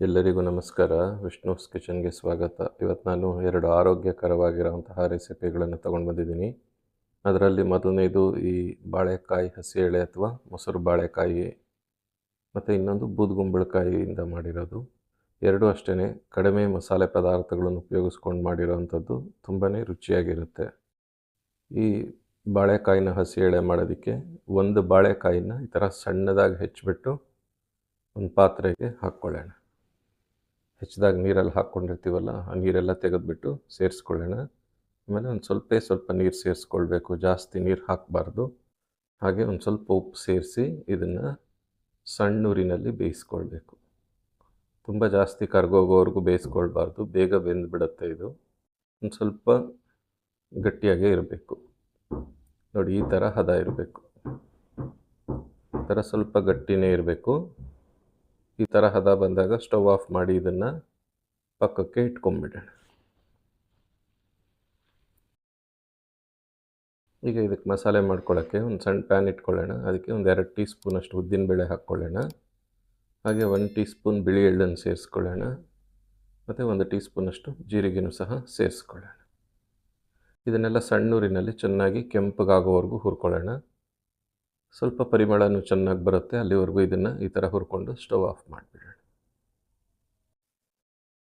ಎಲ್ಲರಿಗೂ ನಮಸ್ಕಾರ. ವಿಷ್ಣುಸ್ ಕಿಚನ್ಗೆ ಸ್ವಾಗತ. ಇವತ್ತು ನಾನು 2 ಆರೋಗ್ಯಕರವಾಗಿರುವಂತಹ ರೆಸಿಪಿಗಳನ್ನು ತೊಗೊಂಡು ಬಂದಿದ್ದೀನಿ. ಅದರಲ್ಲಿ ಮೊದಲನೇದು ಈ ಬಾಳೆಕಾಯಿ ಹಸಿ ಎಳೆ ಅಥವಾ ಮೊಸರು ಬಾಳೆಕಾಯಿ, ಮತ್ತು ಇನ್ನೊಂದು ಬೂದುಗುಂಬಳಕಾಯಿಯಿಂದ ಮಾಡಿರೋದು. ಎರಡೂ ಅಷ್ಟೇ ಕಡಿಮೆ ಮಸಾಲೆ ಪದಾರ್ಥಗಳನ್ನು ಉಪಯೋಗಿಸ್ಕೊಂಡು ಮಾಡಿರೋವಂಥದ್ದು. ತುಂಬಾ ರುಚಿಯಾಗಿರುತ್ತೆ. ಈ ಬಾಳೆಕಾಯಿನ ಹಸಿ ಎಳೆ ಮಾಡೋದಕ್ಕೆ ಒಂದು ಬಾಳೆಕಾಯಿನ ಈ ಥರ ಸಣ್ಣದಾಗಿ ಹೆಚ್ಚಿಬಿಟ್ಟು ಒಂದು ಪಾತ್ರೆಗೆ ಹಾಕ್ಕೊಳ್ಳೋಣ. ಹೆಚ್ಚಿದಾಗ ನೀರಲ್ಲಿ ಹಾಕ್ಕೊಂಡಿರ್ತೀವಲ್ಲ, ಆ ನೀರೆಲ್ಲ ತೆಗೆದುಬಿಟ್ಟು ಸೇರಿಸ್ಕೊಳ್ಳೋಣ. ಆಮೇಲೆ ಒಂದು ಸ್ವಲ್ಪ ನೀರು ಸೇರಿಸ್ಕೊಳ್ಬೇಕು, ಜಾಸ್ತಿ ನೀರು ಹಾಕಬಾರ್ದು. ಹಾಗೆ ಒಂದು ಸ್ವಲ್ಪ ಉಪ್ಪು ಸೇರಿಸಿ ಇದನ್ನು ಸಣ್ಣೂರಿನಲ್ಲಿ ಬೇಯಿಸ್ಕೊಳ್ಬೇಕು. ತುಂಬ ಜಾಸ್ತಿ ಕರ್ಗೋಗೋವರೆಗೂ ಬೇಯಿಸ್ಕೊಳ್ಬಾರ್ದು, ಬೇಗ ಬೆಂದುಬಿಡುತ್ತೆ ಇದು. ಒಂದು ಸ್ವಲ್ಪ ಗಟ್ಟಿಯಾಗೇ ಇರಬೇಕು. ನೋಡಿ, ಈ ಥರ ಹದ ಇರಬೇಕು. ಈ ಥರ ಸ್ವಲ್ಪ ಗಟ್ಟಿನೇ ಇರಬೇಕು. ಈ ಥರ ಹದ ಬಂದಾಗ ಸ್ಟವ್ ಆಫ್ ಮಾಡಿ ಇದನ್ನು ಪಕ್ಕಕ್ಕೆ ಇಟ್ಕೊಂಡ್ಬಿಡೋಣ. ಈಗ ಇದಕ್ಕೆ ಮಸಾಲೆ ಮಾಡ್ಕೊಳ್ಳೋಕ್ಕೆ ಒಂದು ಸಣ್ಣ ಪ್ಯಾನ್ ಇಟ್ಕೊಳ್ಳೋಣ. ಅದಕ್ಕೆ ಒಂದು 2 ಟೀ ಸ್ಪೂನಷ್ಟು ಉದ್ದಿನಬೇಳೆ ಹಾಕ್ಕೊಳ್ಳೋಣ. ಹಾಗೆ 1 ಟೀ ಸ್ಪೂನ್ ಬಿಳಿ ಎಳ್ಳನ್ನು ಸೇರಿಸ್ಕೊಳ್ಳೋಣ. ಮತ್ತು 1 ಟೀ ಸ್ಪೂನಷ್ಟು ಜೀರಿಗೆನೂ ಸಹ ಸೇರಿಸ್ಕೊಳ್ಳೋಣ. ಇದನ್ನೆಲ್ಲ ಸಣ್ಣೂರಿನಲ್ಲಿ ಚೆನ್ನಾಗಿ ಕೆಂಪಗಾಗೋವರೆಗೂ ಹುರ್ಕೊಳ್ಳೋಣ. ಸ್ವಲ್ಪ ಪರಿಮಳನೂ ಚೆನ್ನಾಗಿ ಬರುತ್ತೆ, ಅಲ್ಲಿವರೆಗೂ ಇದನ್ನು ಈ ಥರ ಹುರ್ಕೊಂಡು ಸ್ಟವ್ ಆಫ್ ಮಾಡಿಬಿಡೋಣ.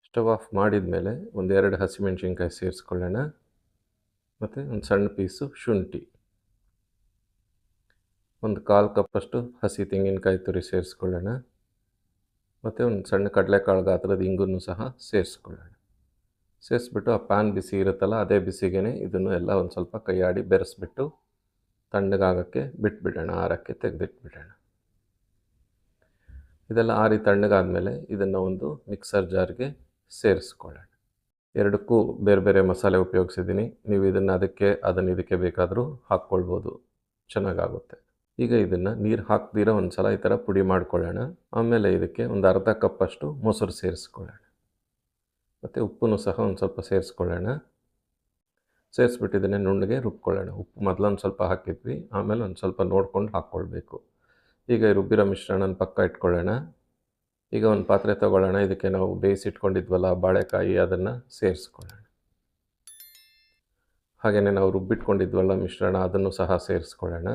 ಸ್ಟವ್ ಆಫ್ ಮಾಡಿದ ಮೇಲೆ ಒಂದು 2 ಹಸಿಮೆಣ್ಸಿನ್ಕಾಯಿ ಸೇರಿಸ್ಕೊಳ್ಳೋಣ. ಮತ್ತು ಒಂದು ಸಣ್ಣ ಪೀಸು ಶುಂಠಿ, ಒಂದು 1/4 ಕಪ್ಪಷ್ಟು ಹಸಿ ತೆಂಗಿನಕಾಯಿ ತುರಿ ಸೇರಿಸ್ಕೊಳ್ಳೋಣ. ಮತ್ತು ಒಂದು ಸಣ್ಣ ಕಡಲೆಕಾಳು ಗಾತ್ರದ ಇಂಗನ್ನು ಸಹ ಸೇರಿಸ್ಕೊಳ್ಳೋಣ. ಸೇರಿಸ್ಬಿಟ್ಟು ಆ ಪ್ಯಾನ್ ಬಿಸಿ ಇರುತ್ತಲ್ಲ, ಅದೇ ಬಿಸಿಗೆ ಇದನ್ನು ಎಲ್ಲ ಒಂದು ಸ್ವಲ್ಪ ಕೈಯಾಡಿ ಬೆರೆಸ್ಬಿಟ್ಟು ತಣ್ಣಗಾಗೋಕ್ಕೆ ಬಿಟ್ಬಿಡೋಣ, ಆರಕ್ಕೆ ತೆಗೆದಿಟ್ಬಿಡೋಣ. ಇದೆಲ್ಲ ಆರಿ ತಣ್ಣಗಾದಮೇಲೆ ಇದನ್ನು ಒಂದು ಮಿಕ್ಸರ್ ಜಾರ್ಗೆ ಸೇರಿಸ್ಕೊಳ್ಳೋಣ. ಎರಡಕ್ಕೂ ಬೇರೆ ಬೇರೆ ಮಸಾಲೆ ಉಪಯೋಗಿಸಿದ್ದೀನಿ. ನೀವು ಇದನ್ನು ಇದಕ್ಕೆ ಬೇಕಾದರೂ ಹಾಕ್ಕೊಳ್ಬೋದು, ಚೆನ್ನಾಗಾಗುತ್ತೆ. ಈಗ ಇದನ್ನು ನೀರು ಹಾಕ್ದಿರ ಒಂದು ಸಲ ಈ ಥರ ಪುಡಿ ಮಾಡ್ಕೊಳ್ಳೋಣ. ಆಮೇಲೆ ಇದಕ್ಕೆ ಒಂದು ಅರ್ಧ ಕಪ್ಪಷ್ಟು ಮೊಸರು ಸೇರಿಸ್ಕೊಳ್ಳೋಣ. ಮತ್ತು ಉಪ್ಪನ್ನು ಸಹ ಒಂದು ಸ್ವಲ್ಪ ಸೇರಿಸ್ಕೊಳ್ಳೋಣ. ಸೇರಿಸ್ಬಿಟ್ಟು ಇದನ್ನೇ ನುಣ್ಣಗೆ ರುಬ್ಕೊಳ್ಳೋಣ. ಉಪ್ಪು ಮೊದಲೊಂದು ಸ್ವಲ್ಪ ಹಾಕಿದ್ವಿ, ಆಮೇಲೆ ಒಂದು ಸ್ವಲ್ಪ ನೋಡ್ಕೊಂಡು ಹಾಕ್ಕೊಳ್ಬೇಕು. ಈಗ ರುಬ್ಬಿರೋ ಮಿಶ್ರಣನ ಪಕ್ಕ ಇಟ್ಕೊಳ್ಳೋಣ. ಈಗ ಒಂದು ಪಾತ್ರೆ ತೊಗೊಳ್ಳೋಣ. ಇದಕ್ಕೆ ನಾವು ಬೇಯಿಸಿಟ್ಕೊಂಡಿದ್ವಲ್ಲ ಬಾಳೆಕಾಯಿ, ಅದನ್ನು ಸೇರಿಸ್ಕೊಳ್ಳೋಣ. ಹಾಗೆಯೇ ನಾವು ರುಬ್ಬಿಟ್ಕೊಂಡಿದ್ವಲ್ಲ ಮಿಶ್ರಣ, ಅದನ್ನು ಸಹ ಸೇರಿಸ್ಕೊಳ್ಳೋಣ.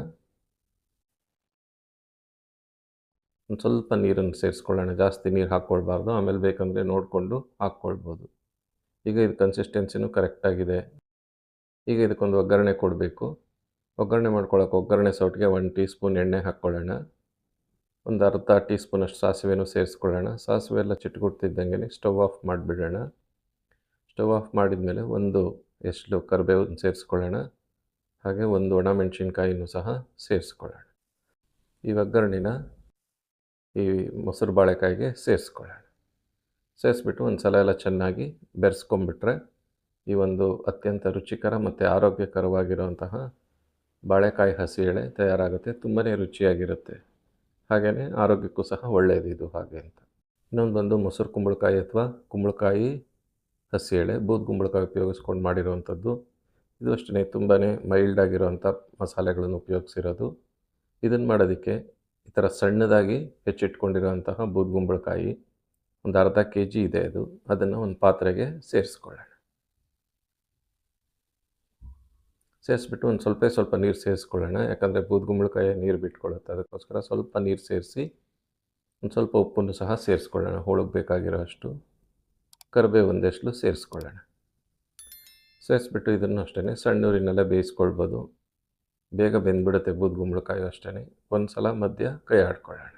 ಒಂದು ಸ್ವಲ್ಪ ನೀರನ್ನು ಸೇರಿಸ್ಕೊಳ್ಳೋಣ, ಜಾಸ್ತಿ ನೀರು ಹಾಕ್ಕೊಳ್ಬಾರ್ದು, ಆಮೇಲೆ ಬೇಕಂದರೆ ನೋಡಿಕೊಂಡು ಹಾಕ್ಕೊಳ್ಬೋದು. ಈಗ ಇದು ಕನ್ಸಿಸ್ಟೆನ್ಸಿನೂ ಕರೆಕ್ಟಾಗಿದೆ. ಈಗ ಇದಕ್ಕೊಂದು ಒಗ್ಗರಣೆ ಕೊಡಬೇಕು. ಒಗ್ಗರಣೆ ಮಾಡ್ಕೊಳ್ಳೋಕೆ ಒಗ್ಗರಣೆ ಸೌಟಿಗೆ 1 ಟೀ ಸ್ಪೂನ್ ಎಣ್ಣೆ ಹಾಕ್ಕೊಳ್ಳೋಣ. ಒಂದು ಅರ್ಧ ಟೀ ಸ್ಪೂನಷ್ಟು ಸಾಸಿವೆನೂ ಸೇರಿಸ್ಕೊಳ್ಳೋಣ. ಸಾಸಿವೆ ಎಲ್ಲ ಚಿಟುಕುಡ್ತಿದ್ದಂಗೆ ಸ್ಟವ್ ಆಫ್ ಮಾಡಿಬಿಡೋಣ. ಸ್ಟವ್ ಆಫ್ ಮಾಡಿದ ಮೇಲೆ ಒಂದು ಎಷ್ಟು ಕರಿಬೇವನ್ನು ಸೇರಿಸ್ಕೊಳ್ಳೋಣ. ಹಾಗೆ ಒಂದು ಒಣಮೆಣಸಿನ್ಕಾಯಿನೂ ಸಹ ಸೇರಿಸ್ಕೊಳ್ಳೋಣ. ಈ ಒಗ್ಗರಣೆನ ಈ ಮೊಸರು ಬಾಳೆಕಾಯಿಗೆ ಸೇರಿಸ್ಕೊಳ್ಳೋಣ. ಸೇರಿಸ್ಬಿಟ್ಟು ಒಂದು ಸಲ ಎಲ್ಲ ಚೆನ್ನಾಗಿ ಬೆರೆಸ್ಕೊಂಬಿಟ್ರೆ ಈ ಒಂದು ಅತ್ಯಂತ ರುಚಿಕರ ಮತ್ತು ಆರೋಗ್ಯಕರವಾಗಿರುವಂತಹ ಬಾಳೆಕಾಯಿ ಹಸಿ ಎಳೆ ತಯಾರಾಗುತ್ತೆ. ತುಂಬಾ ರುಚಿಯಾಗಿರುತ್ತೆ, ಹಾಗೆಯೇ ಆರೋಗ್ಯಕ್ಕೂ ಸಹ ಒಳ್ಳೆಯದು ಇದು. ಹಾಗೆ ಅಂತ ಇನ್ನೊಂದು ಬಂದು ಮೊಸರು ಕುಂಬಳಕಾಯಿ ಅಥವಾ ಕುಂಬಳಕಾಯಿ ಹಸಿ ಎಳೆ, ಬೂದುಗುಂಬಳಕಾಯಿ ಉಪಯೋಗಿಸ್ಕೊಂಡು ಮಾಡಿರುವಂಥದ್ದು. ಇದು ಅಷ್ಟೇ ತುಂಬಾ ಮೈಲ್ಡ್ ಆಗಿರೋವಂಥ ಮಸಾಲೆಗಳನ್ನು ಉಪಯೋಗಿಸಿರೋದು. ಇದನ್ನು ಮಾಡೋದಕ್ಕೆ ಈ ಥರ ಸಣ್ಣದಾಗಿ ಹೆಚ್ಚಿಟ್ಕೊಂಡಿರೋಂತಹ ಬೂದುಗುಂಬಳಕಾಯಿ ಒಂದು ಅರ್ಧ kg ಇದೆ. ಅದನ್ನು ಒಂದು ಪಾತ್ರೆಗೆ ಸೇರಿಸ್ಕೊಳ್ಳೋಣ. ಸೇರಿಸ್ಬಿಟ್ಟು ಒಂದು ಸ್ವಲ್ಪ ನೀರು ಸೇರಿಸ್ಕೊಳ್ಳೋಣ. ಯಾಕಂದರೆ ಬೂದುಗುಂಬಳಕಾಯಿ ನೀರು ಬಿಟ್ಕೊಳ್ಳುತ್ತೆ, ಅದಕ್ಕೋಸ್ಕರ ಸ್ವಲ್ಪ ನೀರು ಸೇರಿಸಿ ಒಂದು ಸ್ವಲ್ಪ ಉಪ್ಪನ್ನು ಸಹ ಸೇರಿಸ್ಕೊಳ್ಳೋಣ. ಹೋಳಿಗೆ ಬೇಕಾಗಿರೋ ಅಷ್ಟು ಕರಿಬೇವು ಒಂದೆಷ್ಟು ಸೇರಿಸ್ಕೊಳ್ಳೋಣ. ಸೇರಿಸ್ಬಿಟ್ಟು ಇದನ್ನು ಅಷ್ಟೇ ಸಣ್ಣೂರಿನಲ್ಲೇ ಬೇಯಿಸ್ಕೊಳ್ಬೋದು, ಬೇಗ ಬೆಂದ್ಬಿಡುತ್ತೆ ಬೂದುಗುಂಬಳಕಾಯಿ ಅಷ್ಟೇ. ಒಂದು ಸಲ ಮಧ್ಯ ಕೈ ಆಡ್ಕೊಳ್ಳೋಣ.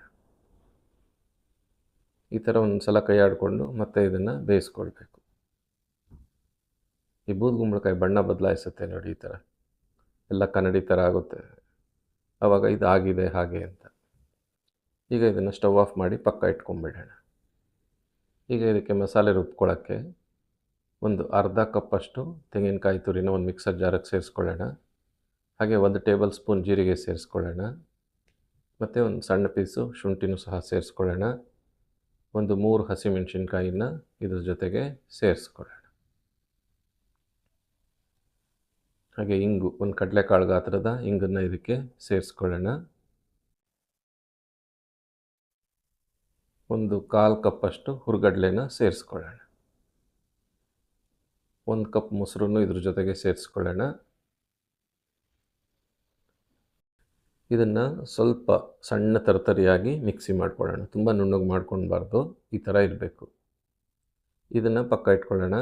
ಈ ಥರ ಒಂದು ಸಲ ಕೈ ಆಡಿಕೊಂಡು ಮತ್ತೆ ಇದನ್ನು ಬೇಯಿಸ್ಕೊಳ್ಬೇಕು. ಈ ಬೂದುಗುಂಬಳಕಾಯಿ ಬಣ್ಣ ಬದಲಾಯಿಸುತ್ತೆ ನೋಡಿ, ಈ ಥರ ಎಲ್ಲ ಕನ್ನಡಿ ಥರ ಆಗುತ್ತೆ, ಆವಾಗ ಇದು ಆಗಿದೆ ಹಾಗೆ ಅಂತ. ಈಗ ಇದನ್ನು ಸ್ಟವ್ ಆಫ್ ಮಾಡಿ ಪಕ್ಕ ಇಟ್ಕೊಂಡ್ಬಿಡೋಣ. ಈಗ ಇದಕ್ಕೆ ಮಸಾಲೆ ರುಬ್ಕೊಳ್ಳೋಕ್ಕೆ ಒಂದು ಅರ್ಧ ಕಪ್ಪಷ್ಟು ತೆಂಗಿನಕಾಯಿ ತುರಿನ ಒಂದು ಮಿಕ್ಸರ್ ಜಾರಿಗೆ ಸೇರಿಸ್ಕೊಳ್ಳೋಣ. ಹಾಗೆ 1 ಟೇಬಲ್ ಸ್ಪೂನ್ ಜೀರಿಗೆ ಸೇರಿಸ್ಕೊಳ್ಳೋಣ. ಮತ್ತು ಒಂದು ಸಣ್ಣ ಪೀಸು ಶುಂಠಿನೂ ಸಹ ಸೇರಿಸ್ಕೊಳ್ಳೋಣ. ಒಂದು 3 ಹಸಿಮೆಣಸಿನ್ಕಾಯಿನ ಇದ್ರ ಜೊತೆಗೆ ಸೇರಿಸ್ಕೊಳ್ಳೋಣ. ಹಾಗೆ ಇಂಗು, ಒಂದು ಕಡಲೆಕಾಳು ಗಾತ್ರದ ಇಂಗನ್ನು ಇದಕ್ಕೆ ಸೇರಿಸ್ಕೊಳ್ಳೋಣ. ಒಂದು 1/4 ಕಪ್ಪಷ್ಟು ಹುರ್ಗಡ್ಲೆನ ಸೇರಿಸ್ಕೊಳ್ಳೋಣ. 1 ಕಪ್ ಮೊಸರನ್ನು ಇದ್ರ ಜೊತೆಗೆ ಸೇರಿಸ್ಕೊಳ್ಳೋಣ. ಇದನ್ನು ಸ್ವಲ್ಪ ಸಣ್ಣ ತರ್ತರಿಯಾಗಿ ಮಿಕ್ಸಿ ಮಾಡ್ಕೊಳ್ಳೋಣ. ತುಂಬ ನುಣ್ಣಗೆ ಮಾಡ್ಕೊಳ್ಬಾರ್ದು, ಈ ಥರ ಇರಬೇಕು. ಇದನ್ನು ಪಕ್ಕ ಇಟ್ಕೊಳ್ಳೋಣ.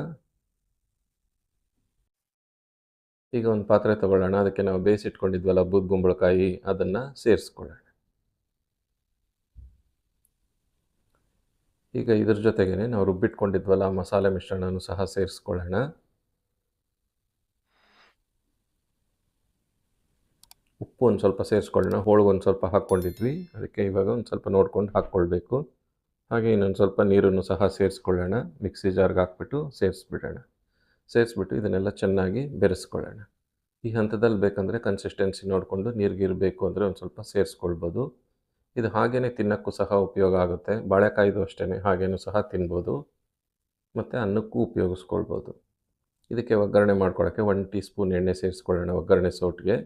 ಈಗ ಒಂದು ಪಾತ್ರೆ ತೊಗೊಳ್ಳೋಣ. ಅದಕ್ಕೆ ನಾವು ಬೇಯಿಸಿಟ್ಕೊಂಡಿದ್ವಲ್ಲ ಬೂದ್ಗುಂಬಳಕಾಯಿ, ಅದನ್ನು ಸೇರಿಸ್ಕೊಳ್ಳೋಣ. ಈಗ ಇದ್ರ ಜೊತೆಗೇ ನಾವು ರುಬ್ಬಿಟ್ಕೊಂಡಿದ್ವಲ್ಲ ಮಸಾಲೆ ಮಿಶ್ರಣನೂ ಸಹ ಸೇರಿಸ್ಕೊಳ್ಳೋಣ. ಉಪ್ಪು ಒಂದು ಸ್ವಲ್ಪ ಸೇರಿಸ್ಕೊಳ್ಳೋಣ. ಹೋಳಿಗೆ ಒಂದು ಸ್ವಲ್ಪ ಹಾಕ್ಕೊಂಡಿದ್ವಿ, ಅದಕ್ಕೆ ಇವಾಗ ಒಂದು ಸ್ವಲ್ಪ ನೋಡ್ಕೊಂಡು ಹಾಕ್ಕೊಳ್ಬೇಕು. ಹಾಗೆ ಇನ್ನೊಂದು ಸ್ವಲ್ಪ ನೀರನ್ನು ಸಹ ಸೇರಿಸ್ಕೊಳ್ಳೋಣ. ಮಿಕ್ಸಿ ಜಾರ್ಗೆ ಹಾಕ್ಬಿಟ್ಟು ಸೇರಿಸ್ಬಿಡೋಣ. ಸೇರಿಸ್ಬಿಟ್ಟು ಇದನ್ನೆಲ್ಲ ಚೆನ್ನಾಗಿ ಬೆರೆಸ್ಕೊಳ್ಳೋಣ. ಈ ಹಂತದಲ್ಲಿ ಬೇಕಂದರೆ ಕನ್ಸಿಸ್ಟೆನ್ಸಿ ನೋಡಿಕೊಂಡು ನೀರಿಗಿರಬೇಕು ಅಂದರೆ ಒಂದು ಸ್ವಲ್ಪ ಸೇರಿಸ್ಕೊಳ್ಬೋದು. ಇದು ಹಾಗೇ ತಿನ್ನೋಕ್ಕೂ ಸಹ ಉಪಯೋಗ ಆಗುತ್ತೆ. ಬಾಳೆಕಾಯಿದು ಅಷ್ಟೇ, ಹಾಗೇನೂ ಸಹ ತಿನ್ಬೋದು ಮತ್ತು ಅನ್ನಕ್ಕೂ ಉಪಯೋಗಿಸ್ಕೊಳ್ಬೋದು. ಇದಕ್ಕೆ ಒಗ್ಗರಣೆ ಮಾಡ್ಕೊಳ್ಳೋಕ್ಕೆ 1 ಟೀ ಸ್ಪೂನ್ ಎಣ್ಣೆ ಸೇರಿಸ್ಕೊಳ್ಳೋಣ ಒಗ್ಗರಣೆ ಸೌಟಿಗೆ.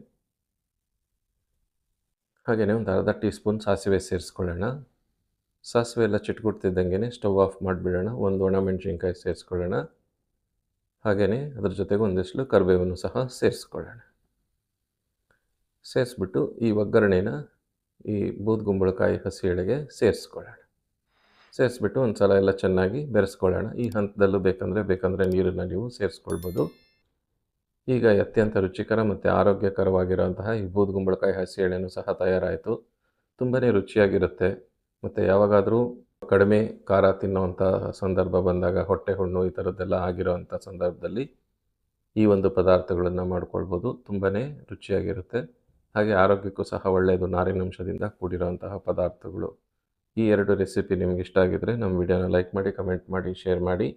ಹಾಗೆಯೇ ಒಂದು ಅರ್ಧ ಟೀ ಸ್ಪೂನ್ ಸಾಸಿವೆ ಸೇರಿಸ್ಕೊಳ್ಳೋಣ. ಸಾಸಿವೆ ಎಲ್ಲ ಚಿಟ್ಗುಡ್ತಿದ್ದಂಗೆ ಸ್ಟವ್ ಆಫ್ ಮಾಡಿಬಿಡೋಣ. ಒಂದು ಒಣಮೆಣಸಿನ್ಕಾಯಿ ಸೇರಿಸ್ಕೊಳ್ಳೋಣ. ಹಾಗೆಯೇ ಅದ್ರ ಜೊತೆಗೆ ಒಂದಿಷ್ಟು ಕರಿಬೇವನ್ನು ಸಹ ಸೇರಿಸ್ಕೊಳ್ಳೋಣ. ಸೇರಿಸ್ಬಿಟ್ಟು ಈ ಒಗ್ಗರಣೆನ ಈ ಬೂದ್ಗುಂಬಳಕಾಯಿ ಹಸಿ ಎಳೆಗೆ ಸೇರಿಸ್ಕೊಳ್ಳೋಣ. ಸೇರಿಸ್ಬಿಟ್ಟು ಒಂದು ಸಲ ಎಲ್ಲ ಚೆನ್ನಾಗಿ ಬೆರೆಸ್ಕೊಳ್ಳೋಣ. ಈ ಹಂತದಲ್ಲೂ ಬೇಕಂದರೆ ನೀರನ್ನು ನೀವು ಸೇರಿಸ್ಕೊಳ್ಬೋದು. ಈಗ ಅತ್ಯಂತ ರುಚಿಕರ ಮತ್ತು ಆರೋಗ್ಯಕರವಾಗಿರುವಂತಹ ಈ ಬೂದ್ಗುಂಬಳಕಾಯಿ ಹಸಿ ಎಳೆನೂ ಸಹ ತಯಾರಾಯಿತು. ತುಂಬಾ ರುಚಿಯಾಗಿರುತ್ತೆ. ಮತ್ತು ಯಾವಾಗಾದರೂ ಕಡಿಮೆ ಖಾರ ತಿನ್ನುವಂಥ ಸಂದರ್ಭ ಬಂದಾಗ, ಹೊಟ್ಟೆ ಹುಣ್ಣು ಈ ಥರದ್ದೆಲ್ಲ ಆಗಿರೋವಂಥ ಸಂದರ್ಭದಲ್ಲಿ ಈ ಒಂದು ಪದಾರ್ಥಗಳನ್ನು ಮಾಡ್ಕೊಳ್ಬೋದು. ತುಂಬಾ ರುಚಿಯಾಗಿರುತ್ತೆ. ಹಾಗೆ ಆರೋಗ್ಯಕ್ಕೂ ಸಹ ಒಳ್ಳೆಯದು, ನಾರಿನಂಶದಿಂದ ಕೂಡಿರೋಂತಹ ಪದಾರ್ಥಗಳು. ಈ 2 ರೆಸಿಪಿ ನಿಮ್ಗೆ ಇಷ್ಟ ಆಗಿದ್ದರೆ ನಮ್ಮ ವಿಡಿಯೋನ ಲೈಕ್ ಮಾಡಿ, ಕಮೆಂಟ್ ಮಾಡಿ, ಶೇರ್ ಮಾಡಿ.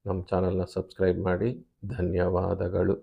ನಮ್ಮ ಚಾನಲ್ನ ಸಬ್ಸ್ಕ್ರೈಬ್ ಮಾಡಿ. ಧನ್ಯವಾದಗಳು.